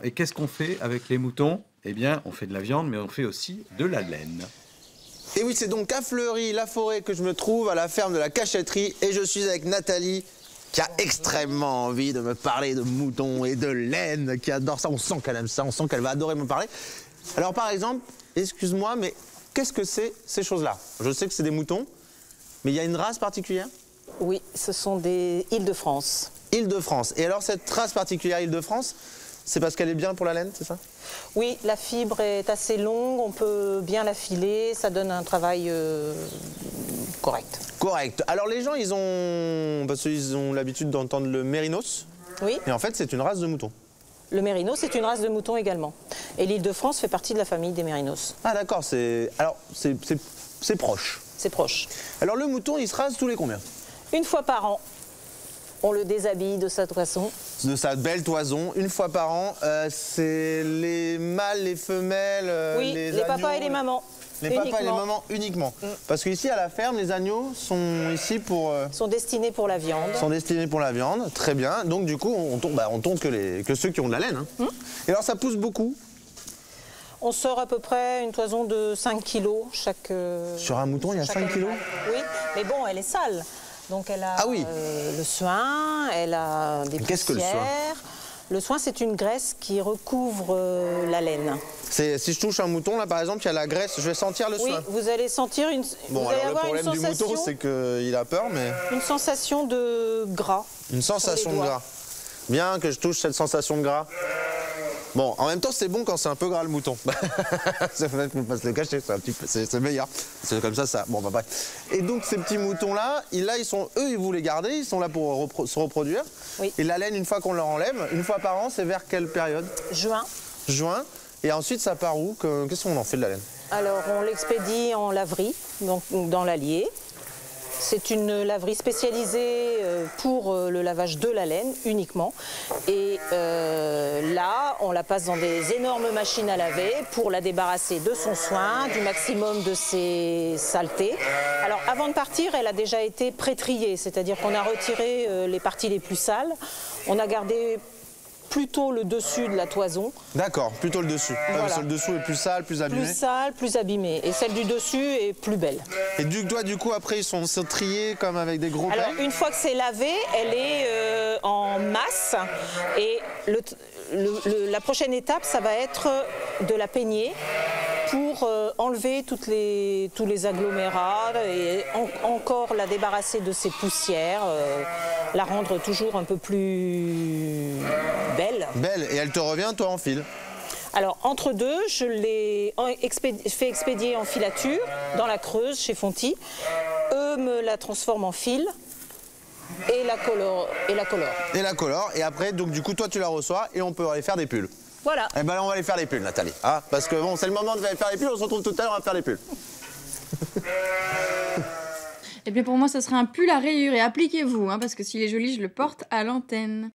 Et qu'est-ce qu'on fait avec les moutons? Eh bien, on fait de la viande, mais on fait aussi de la laine. Et oui, c'est donc à Fleury-la-Forêt que je me trouve, à la ferme de la Cachetterie, et je suis avec Nathalie, qui a extrêmement envie de me parler de moutons et de laine, qui adore ça. On sent qu'elle aime ça, on sent qu'elle va adorer me parler. Alors par exemple, excuse-moi, mais qu'est-ce que c'est ces choses-là? Je sais que c'est des moutons, mais il y a une race particulière? Oui, ce sont des Île-de-France. Île-de-France. Et alors cette race particulière Île-de-France, c'est parce qu'elle est bien pour la laine, c'est ça? Oui, la fibre est assez longue, on peut bien la filer, ça donne un travail correct. Correct. Alors les gens, parce qu'ils ont l'habitude d'entendre le mérinos. Oui. Et en fait, c'est une race de mouton. Le mérinos, c'est une race de mouton également. Et l'Île-de-France fait partie de la famille des mérinos. Ah d'accord, c'est proche. C'est proche. Alors le mouton, il se rase tous les combien? Une fois par an, on le déshabille de sa toison. De sa belle toison, une fois par an. C'est les mâles, les femelles, oui, les papas et les mamans. Les papas et les mamans uniquement. Parce qu'ici à la ferme, les agneaux sont ici pour... sont destinés pour la viande. Sont destinés pour la viande, très bien. Donc du coup, on tombe que ceux qui ont de la laine. Hein. Et alors ça pousse beaucoup? On sort à peu près une toison de 5 kg chaque... Sur un mouton, il y a 5 kg? Oui, mais bon, elle est sale. Donc elle a le suin, elle a des poussières. Qu'est-ce que le suin? Le suin, c'est une graisse qui recouvre la laine. Si je touche un mouton, là par exemple, il y a la graisse, je vais sentir le suin. Oui, vous allez sentir une... Bon, vous allez alors avoir le problème une sensation, du mouton, c'est qu'il a peur, mais... Une sensation de gras. Une sensation de gras. Bien que je touche cette sensation de gras. Bon, en même temps, c'est bon quand c'est un peu gras le mouton. C'est vrai qu'il ne faut pas se le cacher, c'est meilleur. C'est comme ça. Bon, bah bref. Et donc, ces petits moutons-là, eux, ils vous les gardez, ils sont là pour se reproduire. Oui. Et la laine, une fois qu'on leur enlève, une fois par an, c'est vers quelle période? Juin. Juin. Et ensuite, ça part où? Qu'est-ce qu'on en fait de la laine? Alors, on l'expédie en laverie, donc dans l'Allier. C'est une laverie spécialisée pour le lavage de la laine uniquement. Et là, on la passe dans des énormes machines à laver pour la débarrasser de son soin, du maximum de ses saletés. Alors avant de partir, elle a déjà été pré-triée, c'est-à-dire qu'on a retiré les parties les plus sales. On a gardé plutôt le dessus de la toison. D'accord, plutôt le dessus. Voilà. Parce que le dessous est plus sale, plus abîmé. Plus sale, plus abîmé. Et celle du dessus est plus belle. Et du coup, après, ils sont triés comme avec des gros pelles? Alors, une fois que c'est lavé, elle est en masse. Et la prochaine étape, ça va être de la peigner pour enlever tous les agglomérats et encore la débarrasser de ses poussières, la rendre toujours un peu plus belle. Belle, et elle te revient, toi, en fil? Alors, entre deux, je l'ai fait expédier en filature dans la Creuse, chez Fonty. Eux me la transforment en fil et la colorent. Et la colorent, et après, donc du coup, toi, tu la reçois et on peut aller faire des pulls. Voilà. Eh ben là, on va aller faire les pulls, Nathalie. Ah, parce que bon, c'est le moment de faire les pulls, on se retrouve tout à l'heure, on va faire les pulls. Eh bien pour moi, ça serait un pull à rayures et appliquez-vous, hein, parce que s'il est joli, je le porte à l'antenne.